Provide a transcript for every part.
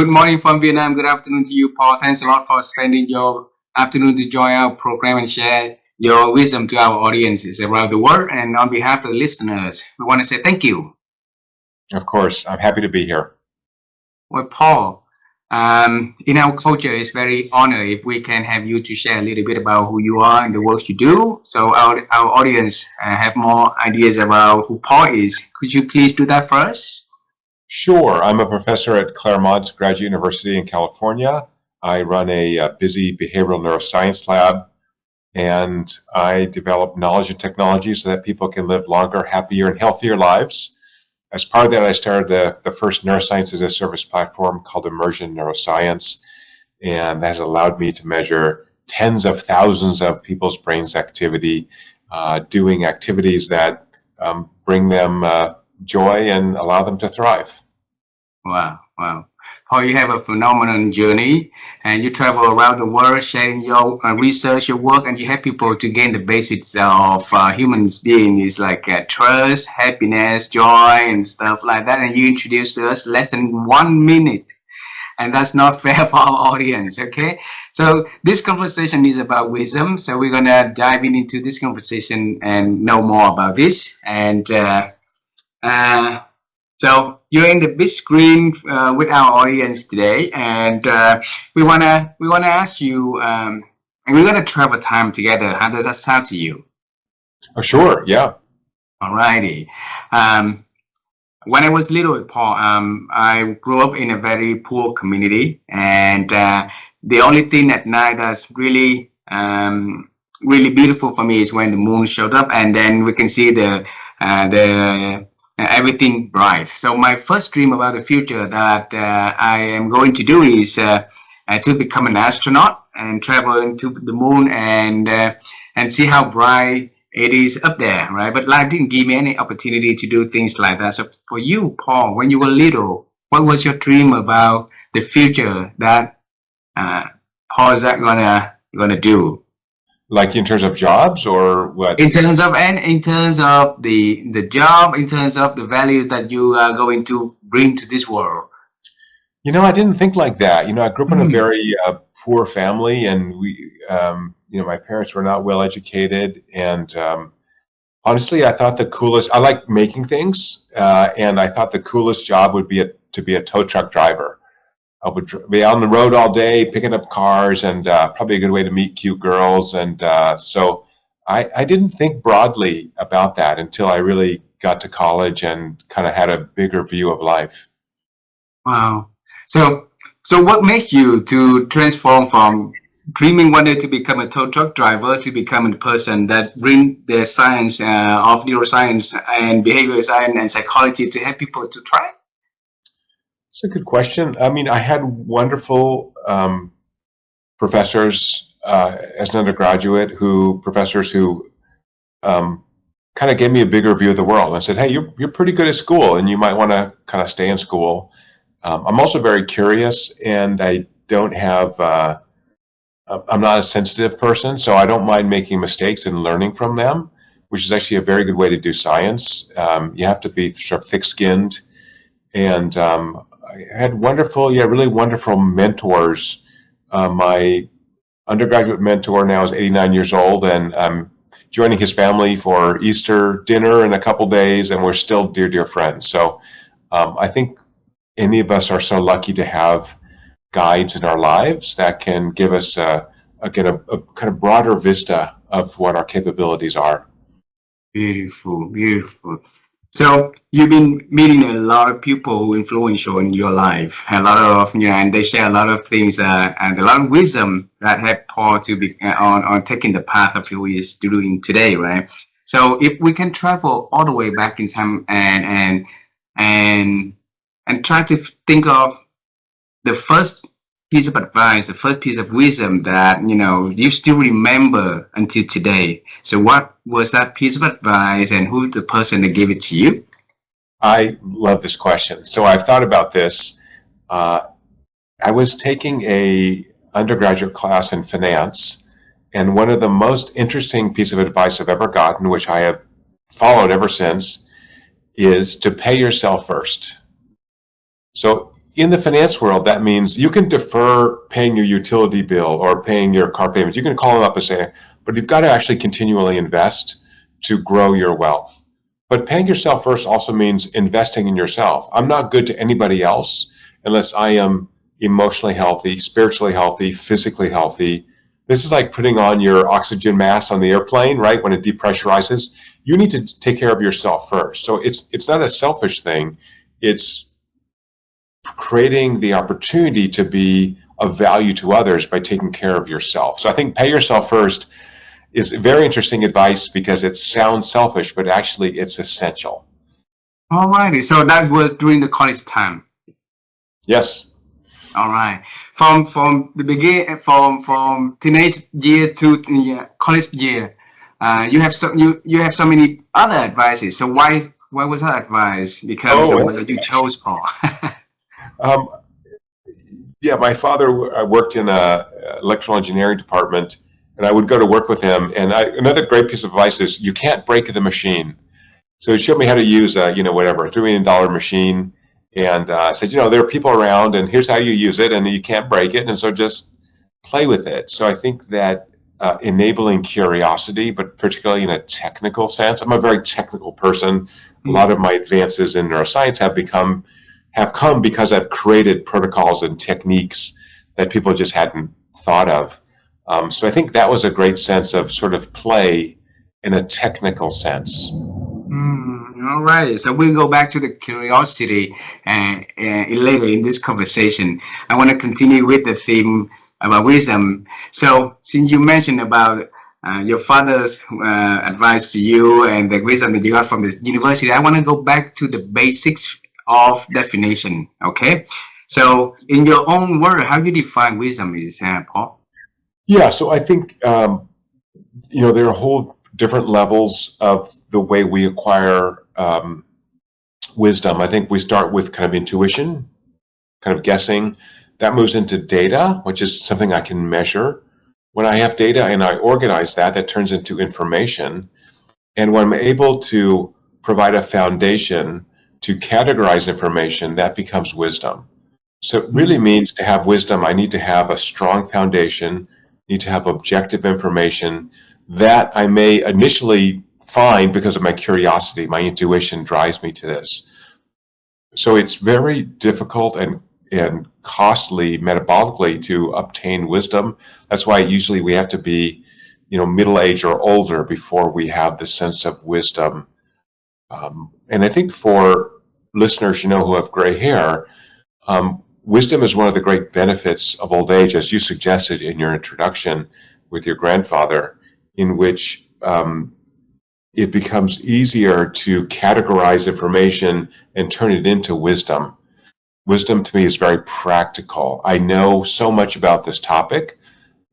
Good morning from Vietnam. Good afternoon to you, Paul. Thanks a lot for spending your afternoon to join our program and share your wisdom to our audiences around the world. And on behalf of the listeners, we want to say thank you. Of course, I'm happy to be here. Well, Paul, in our culture, it's very honored if we can have you to share a little bit about who you are and the work you do. So our audience have more ideas about who Paul is. Could you please do that for us? Sure. I'm a professor at Claremont Graduate University in California. I run a busy behavioral neuroscience lab, and I develop knowledge and technology so that people can live longer, happier, and healthier lives. As part of that, I started the first neuroscience as a service platform called Immersion Neuroscience, and that has allowed me to measure tens of thousands of people's brains activity, doing activities that bring them joy and allow them to thrive. Wow. Paul, you have a phenomenal journey, and you travel around the world sharing your research, your work, and you help people to gain the basics of human being is like trust, happiness, joy, and stuff like that. And you introduced us less than 1 minute, and that's not fair for our audience. Okay, so this conversation is about wisdom. So we're gonna dive into this conversation and know more about this. And so you're in the big screen with our audience today, and we wanna ask you, and we're gonna travel time together. How does that sound to you? Oh, sure, yeah. Alrighty. When I was little, Paul, I grew up in a very poor community, and the only thing at night that's really beautiful for me is when the moon showed up, and then we can see the everything bright. So my first dream about the future that I am going to do is to become an astronaut and travel into the moon and see how bright it is up there, right? But life didn't give me any opportunity to do things like that. So for you, Paul, when you were little, what was your dream about the future that Paul is that gonna do? Like in terms of jobs or what? In terms of the job, in terms of the value that you are going to bring to this world. I didn't think like that. I grew up in a very poor family, and my parents were not well educated. And honestly, I thought I like making things, and I thought the coolest job would be to be a tow truck driver. I would be out on the road all day picking up cars, and probably a good way to meet cute girls. And so I didn't think broadly about that until I really got to college and kind of had a bigger view of life. Wow. So what makes you to transform from dreaming one day to become a tow truck driver to becoming a person that bring the science of neuroscience and behavioral science and psychology to help people to try? That's a good question. I mean, I had wonderful professors as an undergraduate professors who kind of gave me a bigger view of the world and said, hey, you're pretty good at school and you might want to kind of stay in school. I'm also very curious, and I don't have, I'm not a sensitive person, so I don't mind making mistakes and learning from them, which is actually a very good way to do science. You have to be sort of thick-skinned, and I had really wonderful mentors. My undergraduate mentor now is 89 years old, and I'm joining his family for Easter dinner in a couple days, and we're still dear friends. So I think any of us are so lucky to have guides in our lives that can give us a kind of broader vista of what our capabilities are. Beautiful. So you've been meeting a lot of people who influential in your life, a lot of and they share a lot of things and a lot of wisdom that help Paul to be on taking the path of who he is doing today, right? So if we can travel all the way back in time and try to think of the first piece of advice, the first piece of wisdom that you still remember until today. So what was that piece of advice, and who the person that gave it to you? I love this question. So I've thought about this. I was taking a undergraduate class in finance, and one of the most interesting pieces of advice I've ever gotten, which I have followed ever since, is to pay yourself first. So in the finance world, that means you can defer paying your utility bill or paying your car payments. You can call them up and say, but you've got to actually continually invest to grow your wealth. But paying yourself first also means investing in yourself. I'm not good to anybody else unless I am emotionally healthy, spiritually healthy, physically healthy. This is like putting on your oxygen mask on the airplane, right? When it depressurizes, you need to take care of yourself first. So it's not a selfish thing. It's creating the opportunity to be of value to others by taking care of yourself. So I think pay yourself first is very interesting advice because it sounds selfish, but actually it's essential. All righty. So that was during the college time. Yes. All right. From the begin from teenage year to college year, you have so many other advices. So why was that advice becomes the one that you chose, Paul? Um, yeah, my father worked in a electrical engineering department, and I would go to work with him. And another great piece of advice is you can't break the machine. So he showed me how to use a, whatever, $3 million machine, and said, there are people around, and here's how you use it, and you can't break it, and so just play with it. So I think that enabling curiosity, but particularly in a technical sense, I'm a very technical person. A lot of my advances in neuroscience have come because I've created protocols and techniques that people just hadn't thought of. So I think that was a great sense of sort of play in a technical sense. All right. So we'll go back to the curiosity later in this conversation. I want to continue with the theme about wisdom. So since you mentioned about your father's advice to you and the wisdom that you got from the university, I want to go back to the basics of definition. Okay. So in your own word, how do you define wisdom is, Paul? Yeah. So I think, there are whole different levels of the way we acquire wisdom. I think we start with kind of intuition, kind of guessing. That moves into data, which is something I can measure. When I have data and I organize that, that turns into information. And when I'm able to provide a foundation to categorize information, that becomes wisdom. So it really means to have wisdom, I need to have a strong foundation, need to have objective information that I may initially find because of my curiosity. My intuition drives me to this. So it's very difficult and costly metabolically to obtain wisdom. That's why usually we have to be, middle age or older before we have the sense of wisdom. And I think for listeners, who have gray hair, wisdom is one of the great benefits of old age, as you suggested in your introduction with your grandfather, in which it becomes easier to categorize information and turn it into wisdom. Wisdom to me is very practical. I know so much about this topic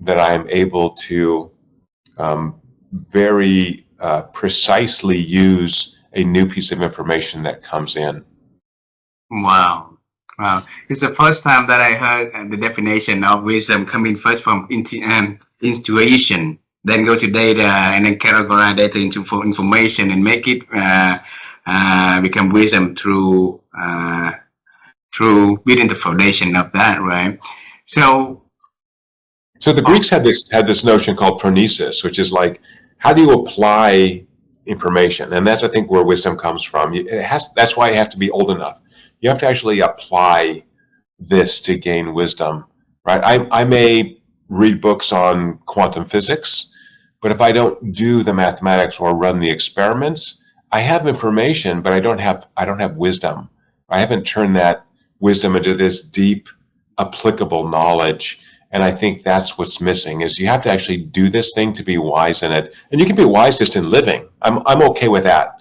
that I am able to very precisely use a new piece of information that comes in. Wow. Wow. It's the first time that I heard the definition of wisdom coming first from intuition, then go to data, and then categorize data into information and make it become wisdom through within the foundation of that, right? So the Greeks had this notion called phronesis, which is like, how do you apply information? And that's, I think, where wisdom comes from. That's why you have to be old enough. You have to actually apply this to gain wisdom, right? I may read books on quantum physics, but if I don't do the mathematics or run the experiments, I have information, but I don't have wisdom. I haven't turned that wisdom into this deep, applicable knowledge. And I think that's what's missing, is you have to actually do this thing to be wise in it. And you can be wise just in living. I'm okay with that.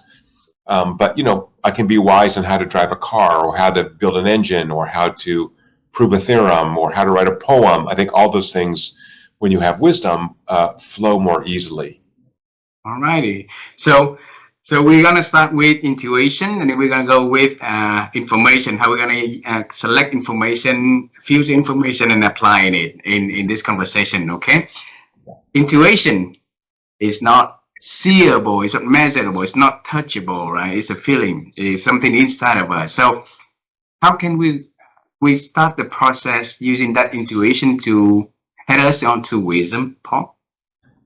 But I can be wise in how to drive a car, or how to build an engine, or how to prove a theorem, or how to write a poem. I think all those things, when you have wisdom, flow more easily. All righty. So we're gonna start with intuition, and then we're gonna go with information. How we're gonna select information, fuse information, and applying it in this conversation. Okay. Intuition is not seeable, it's not measurable, it's not touchable, right? It's a feeling, it's something inside of us. So how can we we start the process using that intuition to head us on to wisdom, Paul?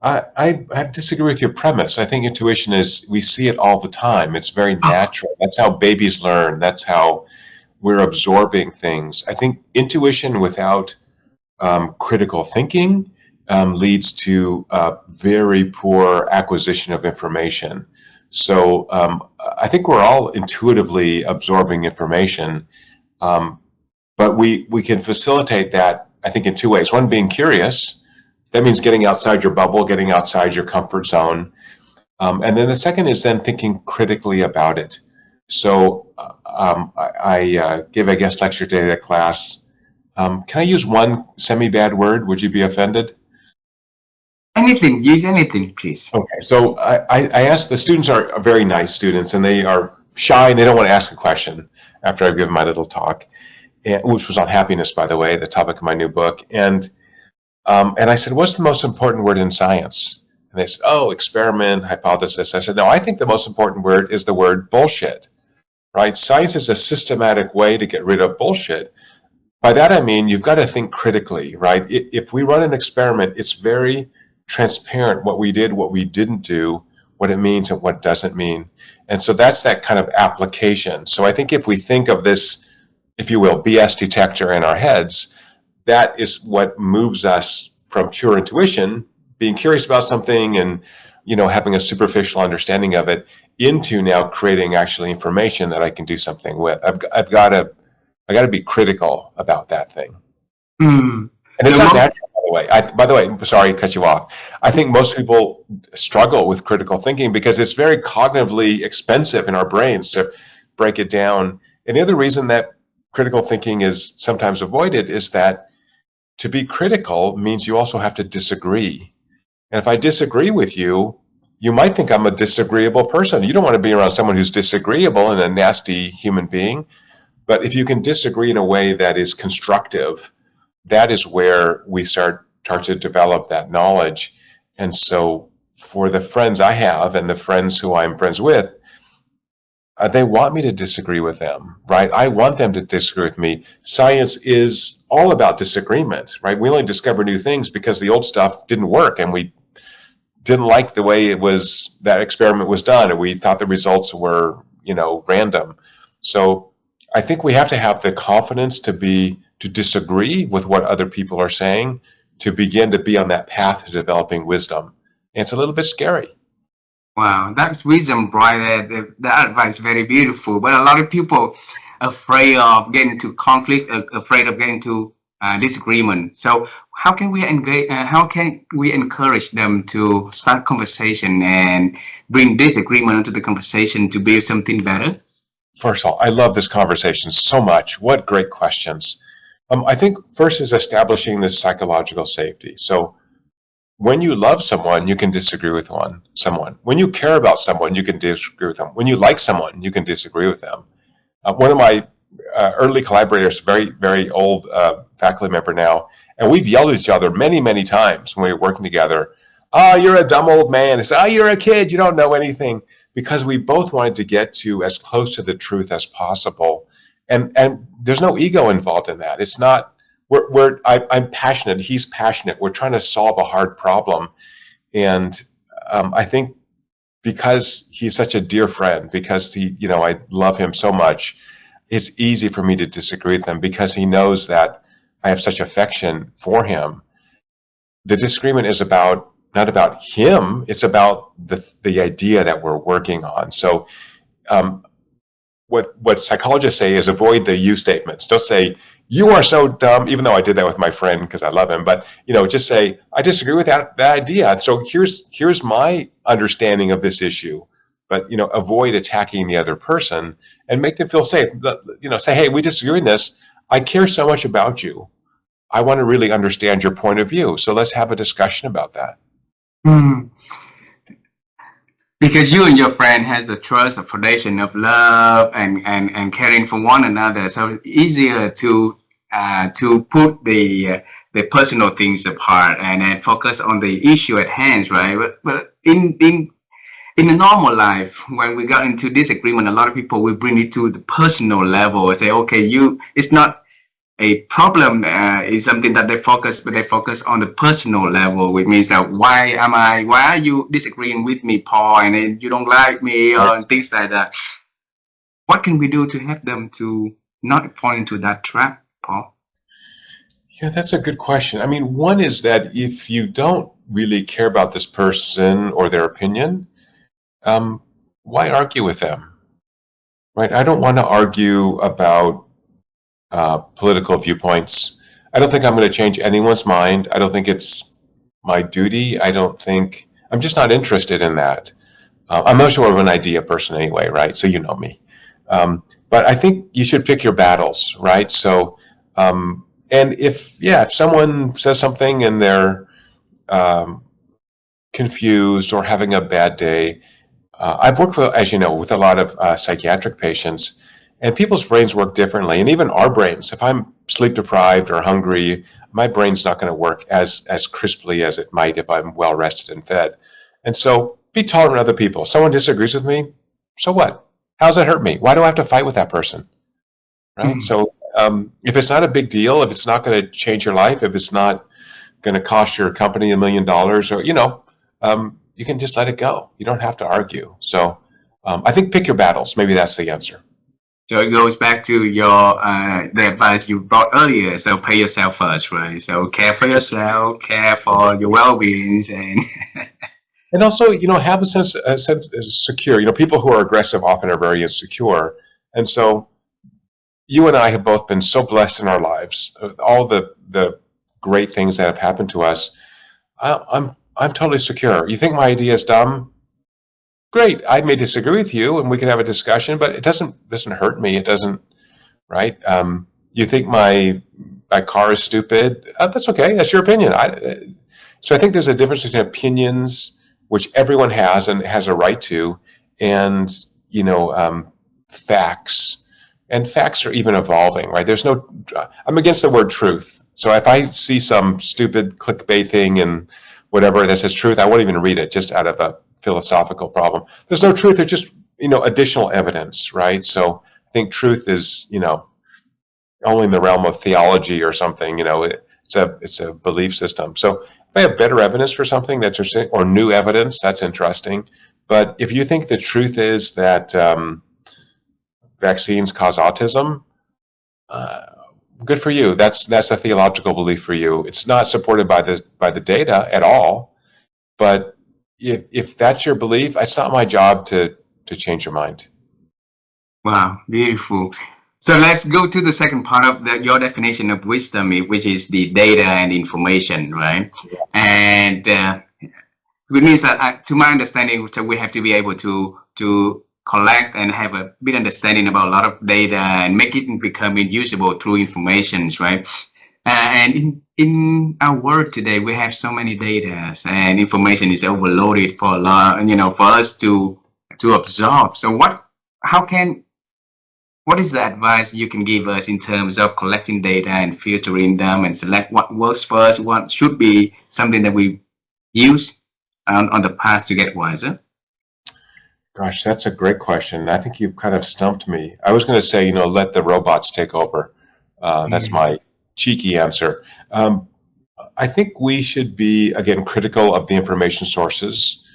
I disagree with your premise. I think intuition is, we see it all the time. It's very Oh, natural. That's how babies learn. That's how we're absorbing things. I think intuition without critical thinking leads to very poor acquisition of information. So I think we're all intuitively absorbing information, um, but we can facilitate that, I think, in two ways. One, being curious. That means getting outside your bubble, getting outside your comfort zone. And then the second is then thinking critically about it. So I gave a guest lecture today at a class. Can I use one semi-bad word? Would you be offended? anything, use anything, please. Okay, so I asked, the students are very nice students, and they are shy and they don't want to ask a question after I've given my little talk, which was on happiness, by the way, the topic of my new book. And I said, what's the most important word in science? And they said, oh, experiment, hypothesis. I said, no, I think the most important word is the word bullshit, right? Science is a systematic way to get rid of bullshit. By that, I mean, you've got to think critically, right? If we run an experiment, it's very transparent what we did, what we didn't do, what it means and what doesn't mean. And so that's that kind of application. So I think if we think of this, if you will, BS detector in our heads, that is what moves us from pure intuition, being curious about something and, you know, having a superficial understanding of it, into now creating actually information that I can do something with. I've got to be critical about that thing. Hmm. And it's So not most, natural, by the way, sorry to cut you off. I think most people struggle with critical thinking because it's very cognitively expensive in our brains to break it down. And the other reason that critical thinking is sometimes avoided is that to be critical means you also have to disagree. And if I disagree with you, you might think I'm a disagreeable person. You don't want to be around someone who's disagreeable and a nasty human being. But if you can disagree in a way that is constructive, that is where we start to develop that knowledge. And so for the friends I have and the friends who I'm friends with, they want me to disagree with them, right? I want them to disagree with me. Science is all about disagreement, right? We only discover new things because the old stuff didn't work and we didn't like the way it was, that experiment was done, and we thought the results were, you know, random. So I think we have to have the confidence to disagree with what other people are saying, to begin to be on that path to developing wisdom. And it's a little bit scary. wow, that's wisdom, right there. The advice is very beautiful. But a lot of people afraid of getting into conflict, afraid of getting into disagreement. So how can we engage? How can we encourage them to start conversation and bring disagreement into the conversation to build something better? First of all, I love this conversation so much. What great questions. I think first is establishing this psychological safety. So when you love someone, you can disagree with someone. When you care about someone, you can disagree with them. When you like someone, you can disagree with them. One of my early collaborators, very, very old faculty member now, and we've yelled at each other many, many times when we were working together. Oh, you're a dumb old man. It's, oh, you're a kid. You don't know anything. Because we both wanted to get to as close to the truth as possible. And there's no ego involved in that. It's not, I'm passionate. He's passionate. We're trying to solve a hard problem. And I think because he's such a dear friend, because he, you know, I love him so much, it's easy for me to disagree with him because he knows that I have such affection for him. The disagreement is not about him, it's about the idea that we're working on. So what psychologists say is avoid the you statements. Don't say, you are so dumb, even though I did that with my friend because I love him. But, you know, just say, I disagree with that idea. So here's my understanding of this issue. But, you know, avoid attacking the other person and make them feel safe. You know, say, hey, we disagree on this. I care so much about you. I want to really understand your point of view. So let's have a discussion about that. Hmm. Because you and your friend has the trust, the foundation of love and caring for one another, so it's easier to put the personal things apart and then focus on the issue at hand, right? But in a normal life, when we got into disagreement, a lot of people will bring it to the personal level and say, okay, it's not a problem is something that they focus on the personal level, which means that why are you disagreeing with me, Paul, and then you don't like me, Right. or things like that. What can we do to help them to not fall into that trap, Paul? Yeah, that's a good question. I mean, one is that if you don't really care about this person or their opinion, um, why argue with them? Right? I don't want to argue about political viewpoints. I don't think I'm going to change anyone's mind. I don't think it's my duty. I'm just not interested in that. I'm much more of an idea person anyway, right? So you know me. But I think you should pick your battles, right? So, and if someone says something and they're um, confused or having a bad day, I've worked with, as you know, with a lot of psychiatric patients, and people's brains work differently. And even our brains, if I'm sleep deprived or hungry, my brain's not going to work as crisply as it might if I'm well rested and fed. And so be tolerant of other people. Someone disagrees with me, so what? How does it hurt me? Why do I have to fight with that person? Right? Mhm. So if it's not a big deal, if it's not going to change your life, if it's not going to cost your company $1 million, or you can just let it go. You don't have to argue. So I think pick your battles. Maybe that's the answer. So it goes back to your the advice you brought earlier. So pay yourself first, right? So care for yourself, care for your well-being, and And also, have a sense of secure. People who are aggressive often are very insecure. And so you and I have both been so blessed in our lives. All the great things that have happened to us. I'm totally secure. You think my idea is dumb? Great. I may disagree with you, and we can have a discussion, but it doesn't hurt me. It doesn't, right? You think my car is stupid? That's okay. That's your opinion. So I think there's a difference between opinions, which everyone has and has a right to, and facts. And facts are even evolving, right? I'm against the word truth. So if I see some stupid clickbait thing and whatever that says truth, I won't even read it, just out of a philosophical problem. There's no truth. There's just additional evidence, right? So I think truth is only in the realm of theology or something. It's a belief system. So if I have better evidence for something that's interesting, or new evidence, that's interesting. But if you think the truth is that vaccines cause autism, uh, good for you. That's a theological belief for you. It's not supported by the data at all. But if that's your belief, it's not my job to change your mind. wow, beautiful. So let's go to the second part of your definition of wisdom, which is the data and information, right? And it means that, to my understanding, so we have to be able to collect and have a bit understanding about a lot of data and make it become usable through information, right? And in our world today, we have so many data and information is overloaded for a lot, for us to absorb. So how can what is the advice you can give us in terms of collecting data and filtering them and select what works for us, what should be something that we use on the path to get wiser? Gosh, that's a great question. I think you've kind of stumped me. I was going to say, let the robots take over. That's my cheeky answer. I think we should be, again, critical of the information sources.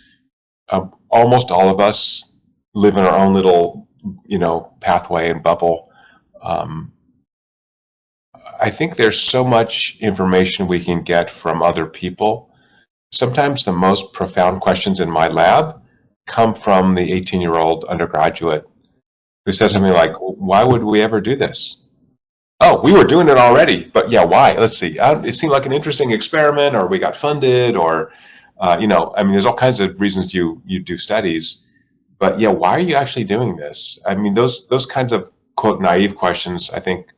Almost all of us live in our own little, pathway and bubble. I think there's so much information we can get from other people. Sometimes the most profound questions in my lab come from the 18-year-old undergraduate who says something like, why would we ever do this? Oh, we were doing it already, but yeah, why? Let's see. It seemed like an interesting experiment, or we got funded, or, there's all kinds of reasons you do studies. But yeah, why are you actually doing this? I mean, those kinds of, quote, naive questions, I think,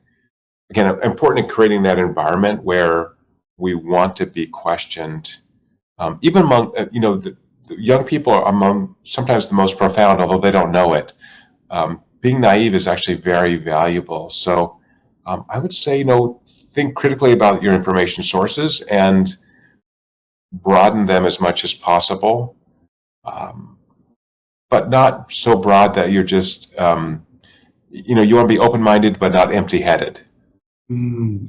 again, important in creating that environment where we want to be questioned. Even among, the young people are among sometimes the most profound, although they don't know it. Being naive is actually very valuable. So I would say, think critically about your information sources and broaden them as much as possible, but not so broad that you're just, you want to be open-minded but not empty-headed.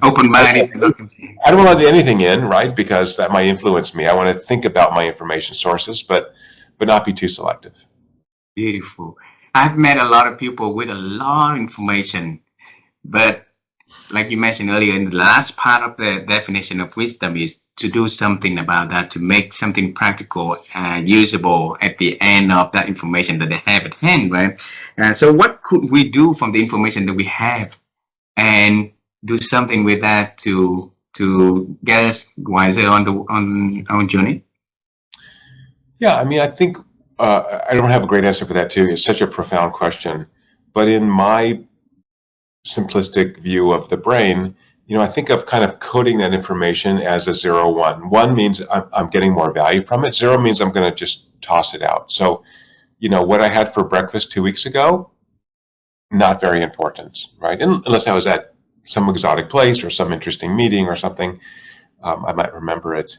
Open-minded. I don't want to let anything in, right? Because that might influence me. I want to think about my information sources, but not be too selective. Beautiful. I've met a lot of people with a lot of information, but like you mentioned earlier, in the last part of the definition of wisdom is to do something about that, to make something practical and usable at the end of that information that they have at hand, right? So what could we do from the information that we have and do something with that to get us wiser on the on our journey? Yeah, I mean, I think I don't have a great answer for that too. It's such a profound question, but in my simplistic view of the brain, I think of kind of coding that information as a 0, 1. 1 means I'm getting more value from it. 0 means I'm going to just toss it out. So, what I had for breakfast 2 weeks ago, not very important, right? Unless I was at some exotic place or some interesting meeting or something, I might remember it.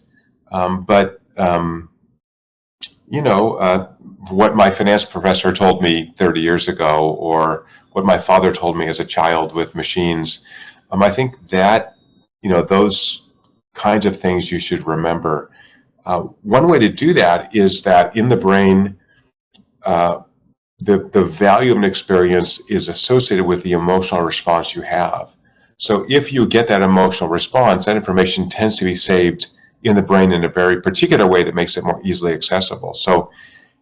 What my finance professor told me 30 years ago, or what my father told me as a child with machines, I think that, those kinds of things you should remember. One way to do that is that in the brain, the value of an experience is associated with the emotional response you have. So if you get that emotional response, that information tends to be saved in the brain in a very particular way that makes it more easily accessible. So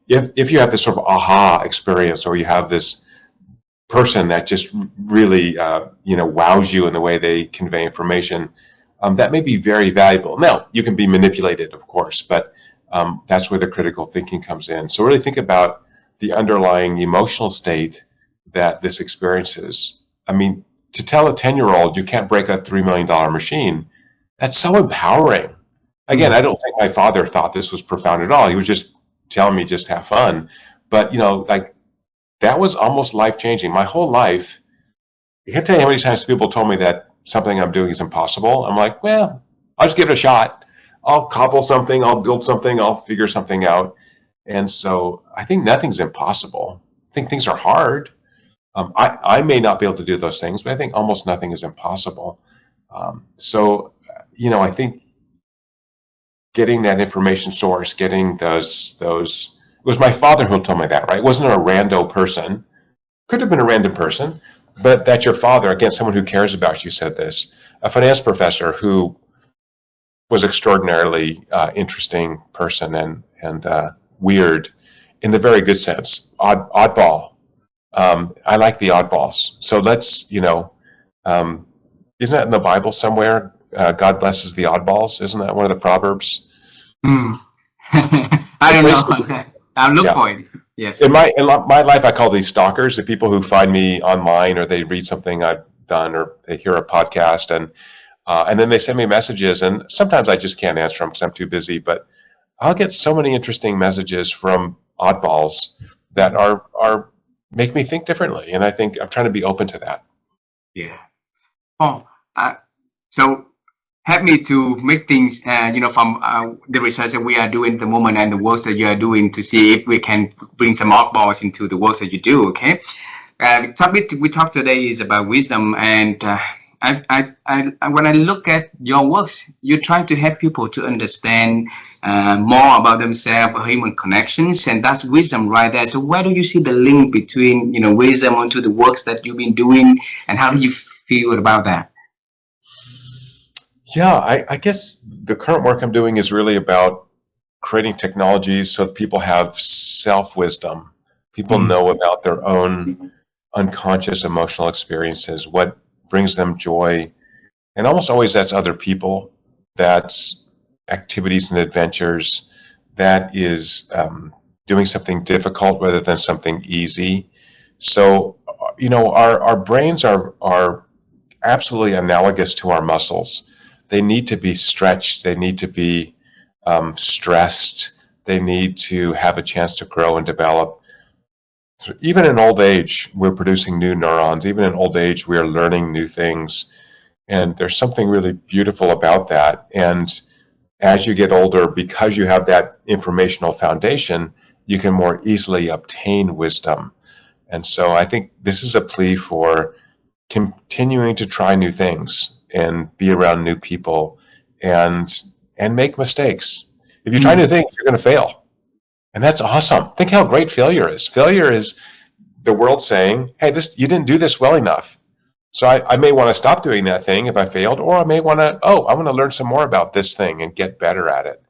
if you have this sort of aha experience, or you have this person that just really wows you in the way they convey information, that may be very valuable. Now, you can be manipulated, of course, but that's where the critical thinking comes in. So really think about the underlying emotional state that this experience is. I mean, to tell a 10-year-old you can't break a $3 million machine, that's so empowering. Again, I don't think my father thought this was profound at all. He was just telling me just have fun. But, that was almost life-changing. My whole life, I can't tell you how many times people told me that something I'm doing is impossible. I'm like, well, I'll just give it a shot. I'll cobble something, I'll build something, I'll figure something out. And so I think nothing's impossible. I think things are hard. I may not be able to do those things, but I think almost nothing is impossible. I think getting that information source, getting those, it was my father who told me that, right? It wasn't a rando person. Could have been a random person, but that's your father, again, someone who cares about you, said this. A finance professor who was extraordinarily interesting person and weird in the very good sense, oddball. I like the oddballs. So let's, isn't that in the Bible somewhere? God blesses the oddballs. Isn't that one of the Proverbs? I don't know. I'll look for it. Yes. In my life, I call these stalkers, the people who find me online, or they read something I've done, or they hear a podcast, and then they send me messages, and sometimes I just can't answer them because I'm too busy. But I'll get so many interesting messages from oddballs that are make me think differently, and I think I'm trying to be open to that. Yeah. Oh, so help me to make things, from the research that we are doing at the moment and the work that you are doing, to see if we can bring some oddballs into the work that you do. Okay. The topic we talked today is about wisdom, and when I look at your works, you're trying to help people to understand more about themselves, human connections, and that's wisdom right there. So where do you see the link between wisdom onto the works that you've been doing, and how do you feel about that? Yeah, I guess the current work I'm doing is really about creating technologies so that people have self-wisdom. People know about their own unconscious emotional experiences, what brings them joy. And almost always that's other people, that's activities and adventures, that is doing something difficult rather than something easy. So, our brains are absolutely analogous to our muscles. They need to be stretched. They need to be stressed. They need to have a chance to grow and develop. So even in old age, we're producing new neurons. Even in old age, we are learning new things. And there's something really beautiful about that. And as you get older, because you have that informational foundation, you can more easily obtain wisdom. And so I think this is a plea for continuing to try new things and be around new people and make mistakes. If you try new things, you're going to fail. And that's awesome. Think how great failure is. Failure is the world saying, hey, you didn't do this well enough. So I may want to stop doing that thing if I failed, or I may want to, I want to learn some more about this thing and get better at it.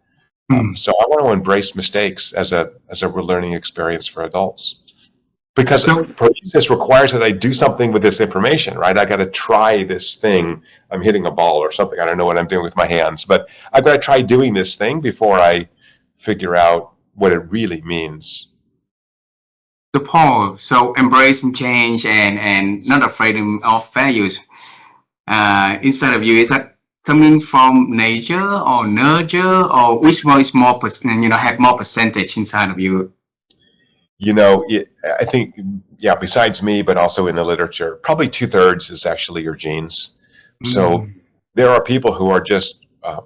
So I want to embrace mistakes as a learning experience for adults. Because paralysis requires that I do something with this information, right? I got to try this thing. I'm hitting a ball or something. I don't know what I'm doing with my hands, but I've got to try doing this thing before I figure out what it really means. So Paul, so embracing change and not afraid of failures inside of you, is that coming from nature or nurture, or which one is more, have more percentage inside of you? I think, besides me, but also in the literature, probably 2/3 is actually your genes. So there are people who are just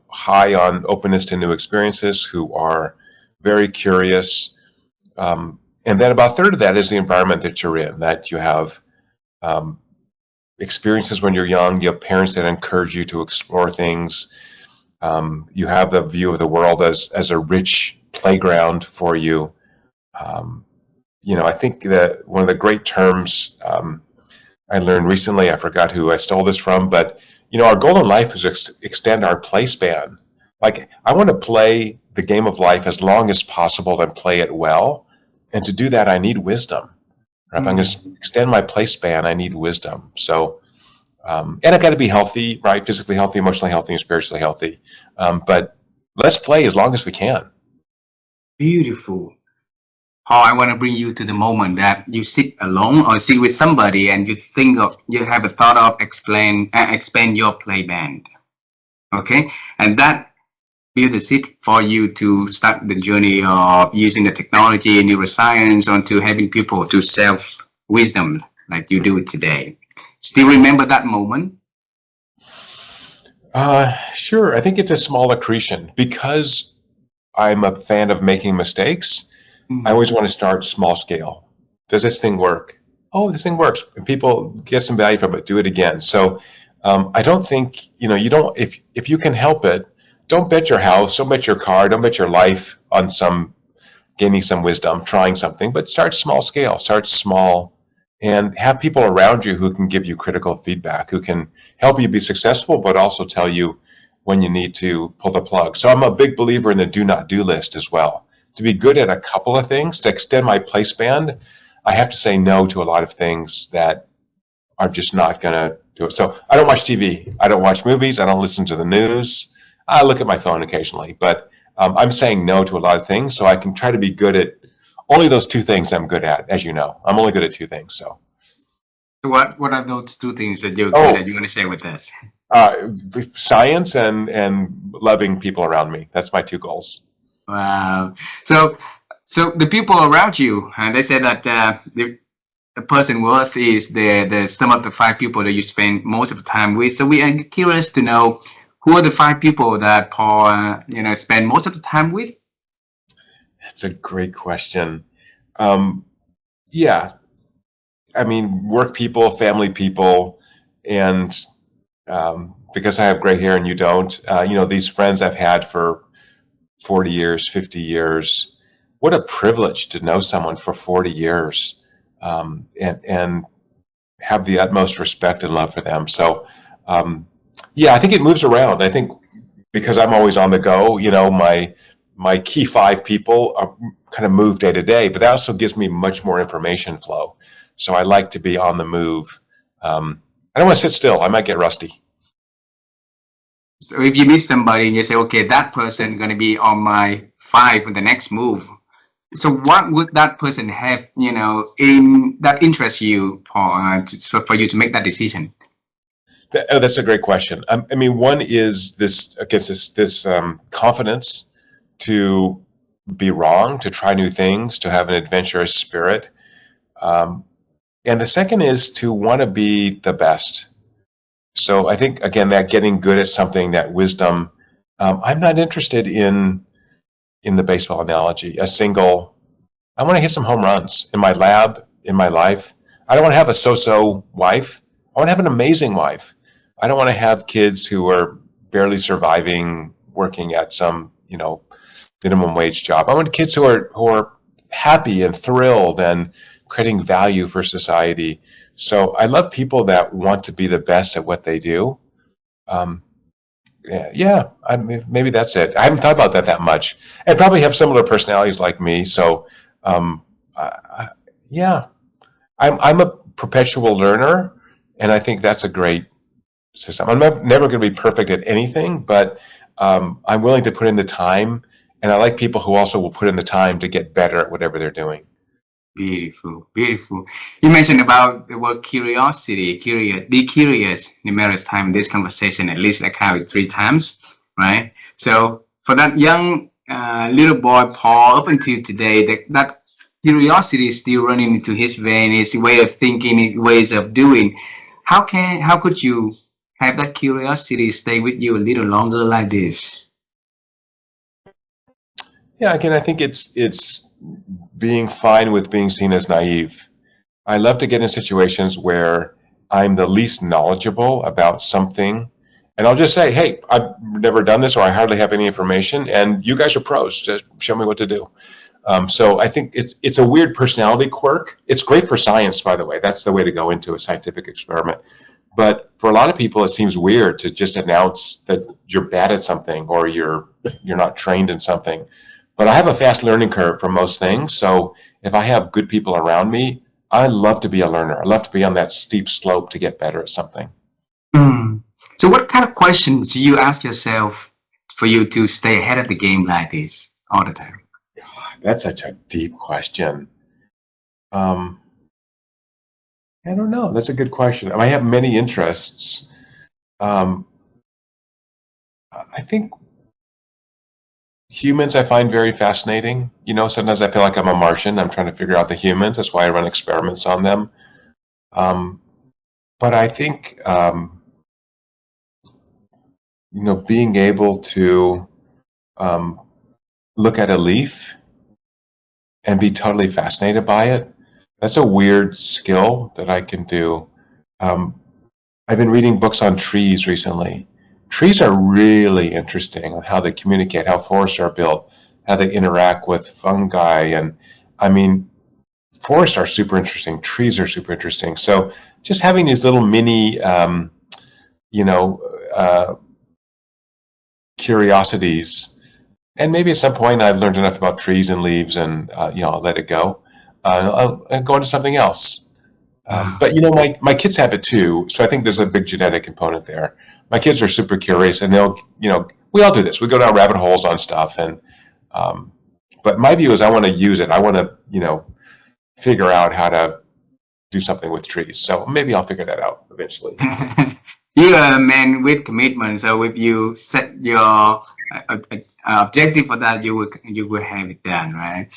high on openness to new experiences, who are very curious. And then about 1/3 of that is the environment that you're in, that you have experiences when you're young, you have parents that encourage you to explore things. You have the view of the world as a rich playground for you. I think that one of the great terms I learned recently, I forgot who I stole this from, but our goal in life is to extend our play span. Like, I want to play the game of life as long as possible and play it well. And to do that, I need wisdom. If I'm going to extend my play span, I need wisdom. So, and I've got to be healthy, right? Physically healthy, emotionally healthy, and spiritually healthy. But let's play as long as we can. Beautiful. Paul, I want to bring you to the moment that you sit alone or sit with somebody and you have a thought of expand your play band. Okay. And that build a seed for you to start the journey of using the technology and neuroscience onto having people to self-wisdom like you do today. Still remember that moment? Sure. I think it's a small accretion. Because I'm a fan of making mistakes, I always want to start small scale. Does this thing work? Oh, this thing works. And people get some value from it, do it again. So I don't think, you don't, if you can help it, don't bet your house, don't bet your car, don't bet your life on gaining some wisdom, trying something, but start small scale, start small, and have people around you who can give you critical feedback, who can help you be successful, but also tell you when you need to pull the plug. So I'm a big believer in the do not do list as well. To be good at a couple of things, to extend my play span, I have to say no to a lot of things that are just not going to do it. So I don't watch TV. I don't watch movies. I don't listen to the news. I look at my phone occasionally, but I'm saying no to a lot of things, so I can try to be good at only those 2 things I'm good at. As you know, I'm only good at 2 things. So what are those 2 things that you're good at you want to share with us? Science and loving people around me. That's my 2 goals. Wow. So the people around you, and they said that the person worth is the sum of the 5 people that you spend most of the time with. So we are curious to know, who are the 5 people that Paul, spend most of the time with? That's a great question. Work people, family people, and because I have gray hair and you don't, these friends I've had for 40 years, 50 years. What a privilege to know someone for 40 years and have the utmost respect and love for them. So, I think it moves around. I think because I'm always on the go, my key 5 people are kind of move day to day, but that also gives me much more information flow. So I like to be on the move. I don't want to sit still. I might get rusty. So if you meet somebody and you say, okay, that person going to be on my 5 for the next move. So what would that person have, in that interests you for you to make that decision? That's a great question. One is this confidence to be wrong, to try new things, to have an adventurous spirit. And the second is to want to be the best. So I think, again, that getting good at something, that wisdom, I'm not interested in the baseball analogy, I want to hit some home runs in my lab, in my life. I don't want to have a so-so wife. I want to have an amazing life. I don't want to have kids who are barely surviving, working at some, minimum wage job. I want kids who are happy and thrilled and creating value for society. So I love people that want to be the best at what they do. Um, yeah, I mean, maybe that's it. I haven't thought about that much. And probably have similar personalities like me. So, I, yeah, I'm a perpetual learner, and I think that's a great system. I'm never going to be perfect at anything, but I'm willing to put in the time, and I like people who also will put in the time to get better at whatever they're doing. Beautiful, beautiful. You mentioned about the word curiosity, curious, be curious numerous times in this conversation, at least I counted 3 times, right? So for that young little boy, Paul, up until today, that curiosity is still running into his vein, his way of thinking, his ways of doing. How could you have that curiosity stay with you a little longer like this? Yeah, again, I think it's being fine with being seen as naive. I love to get in situations where I'm the least knowledgeable about something, and I'll just say, "Hey, I've never done this, or I hardly have any information, and you guys are pros. Just show me what to do." So I think it's a weird personality quirk. It's great for science, by the way. That's the way to go into a scientific experiment. But for a lot of people, it seems weird to just announce that you're bad at something or you're not trained in something. But I have a fast learning curve for most things. So if I have good people around me, I love to be a learner. I love to be on that steep slope to get better at something. Mm. So what kind of questions do you ask yourself for you to stay ahead of the game like this all the time? That's such a deep question. Um, I don't know. That's a good question. I have many interests. Um, I think humans I find very fascinating. Sometimes I feel like I'm a Martian. I'm trying to figure out the humans. That's why I run experiments on them. Um, but I think, being able to um, look at a leaf and be totally fascinated by it, that's a weird skill that I can do. Um, I've been reading books on trees recently. Trees are really interesting on how they communicate, how forests are built, how they interact with fungi. And I mean, forests are super interesting. Trees are super interesting. So just having these little mini, you know, uh, curiosities. And maybe at some point I've learned enough about trees and leaves and, I'll let it go. I'll go into something else. But my kids have it too, so I think there's a big genetic component there. My kids are super curious, and we all do this. We go down rabbit holes on stuff, and but my view is I want to use it. I want to, figure out how to do something with trees. So maybe I'll figure that out eventually. You're a man with commitment, so if you set your objective for that, you will have it done, right?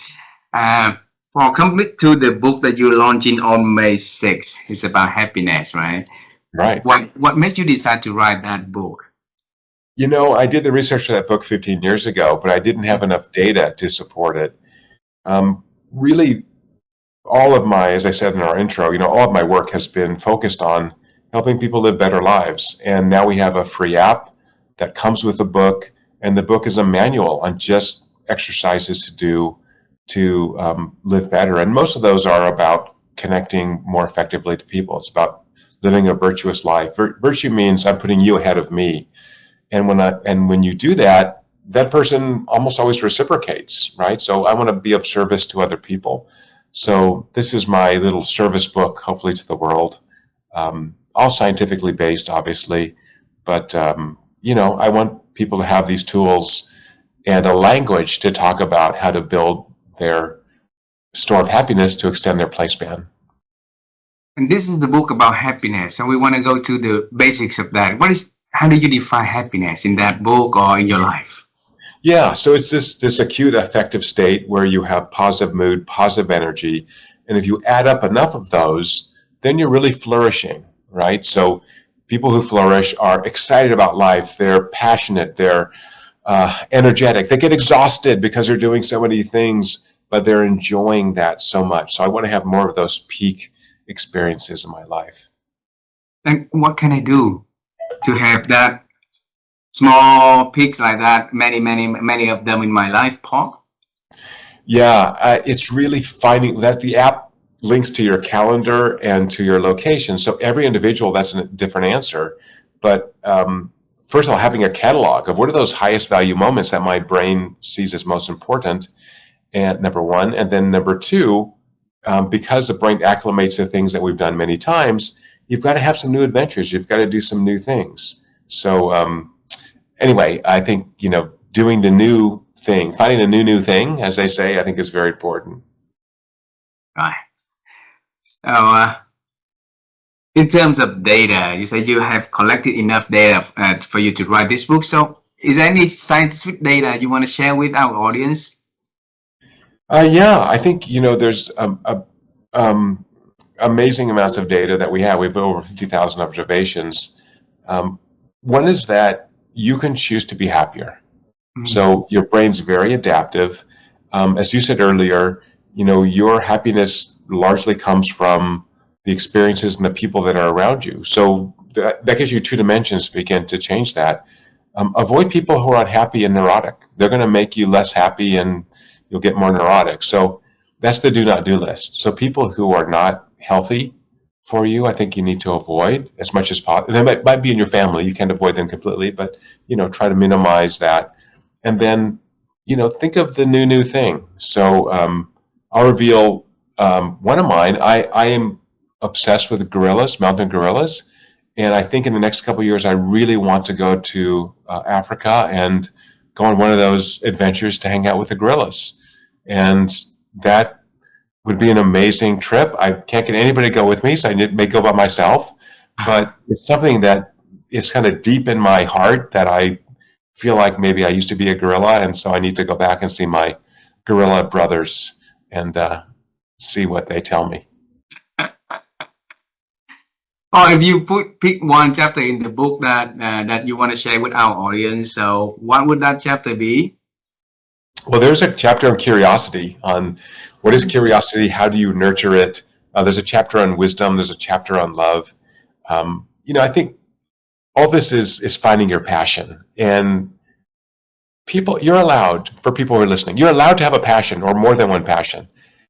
For complete to the book that you're launching on May 6th, it's about happiness, right? Right. What made you decide to write that book? I did the research for that book 15 years ago, but I didn't have enough data to support it. Really, all of my, as I said in our intro, all of my work has been focused on helping people live better lives. And now we have a free app that comes with the book, and the book is a manual on just exercises to do to live better. And most of those are about connecting more effectively to people. It's about living a virtuous life. Virtue means I'm putting you ahead of me. And when you do that, that person almost always reciprocates, right? So I want to be of service to other people. So this is my little service book, hopefully to the world. All scientifically based, obviously, but I want people to have these tools and a language to talk about how to build their store of happiness to extend their playspan. And this is the book about happiness, so we want to go to the basics of that. How do you define happiness in that book or in your life? Yeah, so it's this acute affective state where you have positive mood, positive energy, and if you add up enough of those, then you're really flourishing, right? So people who flourish are excited about life, they're passionate, they're energetic, they get exhausted because they're doing so many things, but they're enjoying that so much. So I want to have more of those peak experiences in my life. And what can I do to have that small peaks like that? Many of them in my life, Paul. Yeah, it's really finding that the app links to your calendar and to your location. So every individual, that's a different answer. But first of all, having a catalog of what are those highest value moments that my brain sees as most important, and number one. And then number two, because the brain acclimates to things that we've done many times, you've got to have some new adventures. You've got to do some new things. So anyway, I think, doing the new thing, finding a new thing, as they say, I think is very important. Right. So, in terms of data, you said you have collected enough data for you to write this book. So, is there any scientific data you want to share with our audience? Yeah, I think, there's amazing amounts of data that we have. We have over 50,000 observations. One is that you can choose to be happier. So your brain's very adaptive. As you said earlier, your happiness largely comes from the experiences and the people that are around you. So that gives you two dimensions to begin to change that. Avoid people who are unhappy and neurotic. They're going to make you less happy and you'll get more neurotic. So that's the do not do list. So people who are not healthy for you, I think you need to avoid as much as possible. They might be in your family. You can't avoid them completely, but try to minimize that. And then, think of the new thing. So I'll reveal one of mine. I am obsessed with gorillas, mountain gorillas. And I think in the next couple of years, I really want to go to Africa and go on one of those adventures to hang out with the gorillas. And that would be an amazing trip. I can't get anybody to go with me, so I may go by myself. But it's something that is kind of deep in my heart that I feel like maybe I used to be a gorilla, and so I need to go back and see my gorilla brothers and see what they tell me. Or if you pick one chapter in the book that you want to share with our audience, so what would that chapter be? Well, there's a chapter on curiosity, on what is curiosity, how do you nurture it. There's a chapter on wisdom. There's a chapter on love. I think all this is finding your passion. And you're allowed, for people who are listening, you're allowed to have a passion or more than one passion.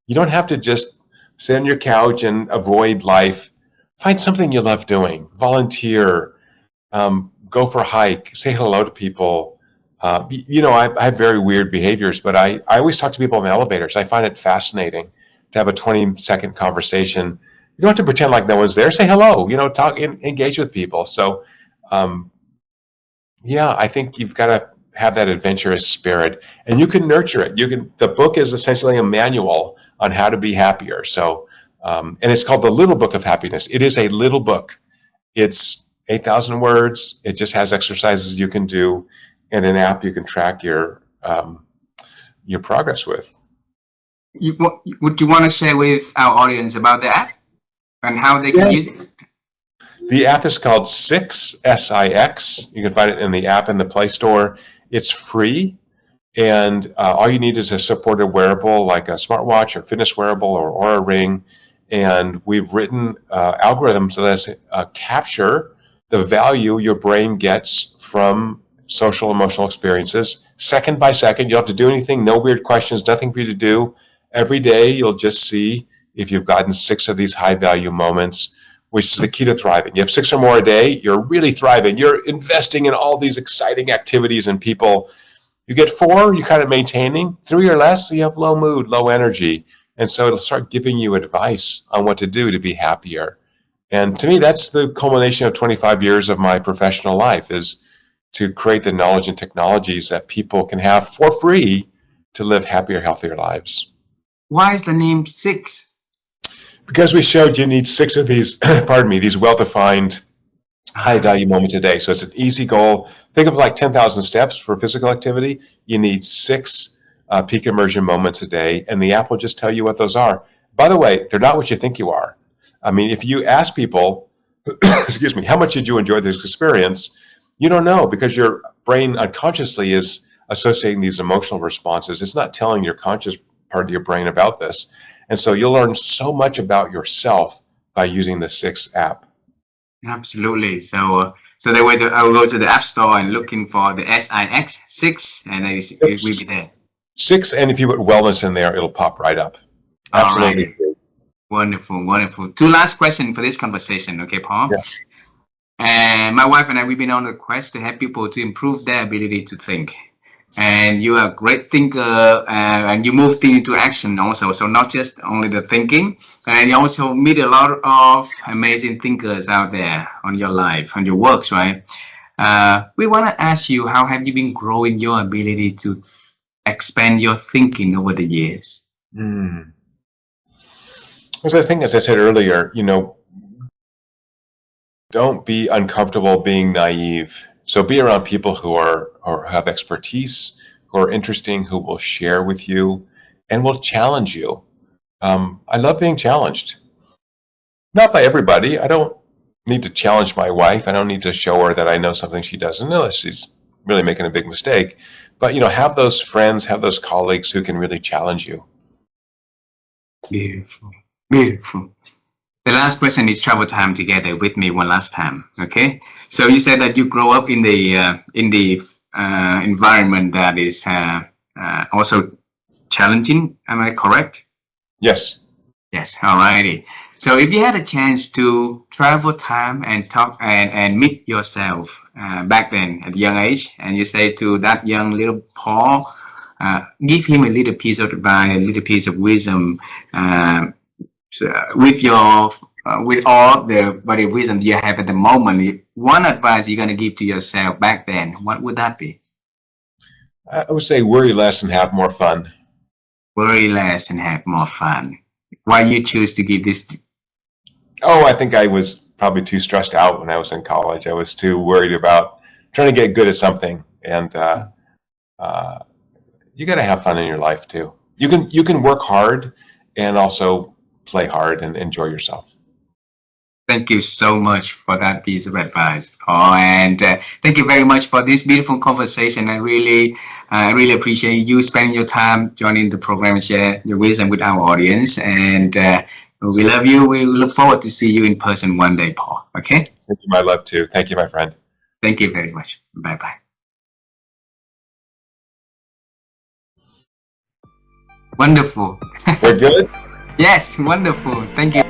You don't have to just sit on your couch and avoid life. Find something you love doing. Volunteer. Go for a hike. Say hello to people. I have very weird behaviors, but I always talk to people in the elevators. I find it fascinating to have a 20-second conversation. You don't have to pretend like no one's there. Say hello. Talk, engage with people. So, I think you've got to have that adventurous spirit, and you can nurture it. The book is essentially a manual on how to be happier. So, and it's called The Little Book of Happiness. It is a little book. It's 8,000 words. It just has exercises you can do, and an app you can track your progress with. Would you want to share with our audience about the app and how they can use it? The app is called Six, S-I-X. You can find it in the app in the Play Store. It's free, and all you need is a supported wearable like a smartwatch or fitness wearable or Oura Ring. And we've written algorithms that capture the value your brain gets from social emotional experiences second by second. You don't have to do anything, no weird questions, nothing for you to do. Every day you'll just see if you've gotten 6 of these high value moments, which is the key to thriving. You have 6 or more a day, you're really thriving. You're investing in all these exciting activities and people. You get 4, you're kind of maintaining. 3 or less, you have low mood, low energy. And so it'll start giving you advice on what to do to be happier. And to me, that's the culmination of 25 years of my professional life, is to create the knowledge and technologies that people can have for free to live happier, healthier lives. Why is the name 6? Because we showed you need 6 of these, these well-defined high-value moments a day. So it's an easy goal. Think of like 10,000 steps for physical activity. You need 6 peak immersion moments a day, and the app will just tell you what those are. By the way, they're not what you think you are. I mean, if you ask people, excuse me, how much did you enjoy this experience? You don't know, because your brain unconsciously is associating these emotional responses. It's not telling your conscious part of your brain about this. And so you'll learn so much about yourself by using the 6 app. Absolutely. So they were I will go to the App Store and looking for the SIX6, and it will be Six, there. six, and if you put wellness in there, it'll pop right up. All Absolutely right. free. Wonderful, wonderful. Two last questions for this conversation, okay, Paul? Yes. And my wife and I, we've been on a quest to help people to improve their ability to think. And you are a great thinker, and you move things into action also. So not just only the thinking, and you also meet a lot of amazing thinkers out there on your life, on your works, right? We want to ask you, how have you been growing your ability to expand your thinking over the years? Mm. Because I think, as I said earlier, don't be uncomfortable being naive. So be around people who are or have expertise, who are interesting, who will share with you, and will challenge you. I love being challenged. Not by everybody. I don't need to challenge my wife. I don't need to show her that I know something she doesn't know. She's really making a big mistake. But have those friends, have those colleagues who can really challenge you. Beautiful, beautiful. The last question is travel time together with me one last time. Okay, so you said that you grow up in the environment that is also challenging. Am I correct? Yes. Yes. Alrighty. So if you had a chance to travel time and talk and meet yourself back then at a young age, and you say to that young little Paul, give him a little piece of advice, a little piece of wisdom. So with your with all the body of wisdom you have at the moment, one advice you're going to give to yourself back then, what would that be? I would say worry less and have more fun. Worry less and have more fun. Why you choose to give this? Oh, I think I was probably too stressed out when I was in college. I was too worried about trying to get good at something, and you got to have fun in your life too. You can work hard and also play hard and enjoy yourself. Thank you so much for that piece of advice, Paul, and thank you very much for this beautiful conversation. I really appreciate you spending your time joining the program and share your wisdom with our audience. And we love you. We look forward to see you in person one day, Paul. Okay. Thank you, my love too. Thank you, my friend. Thank you very much. Bye bye. Wonderful. We're good. Yes, wonderful. Thank you.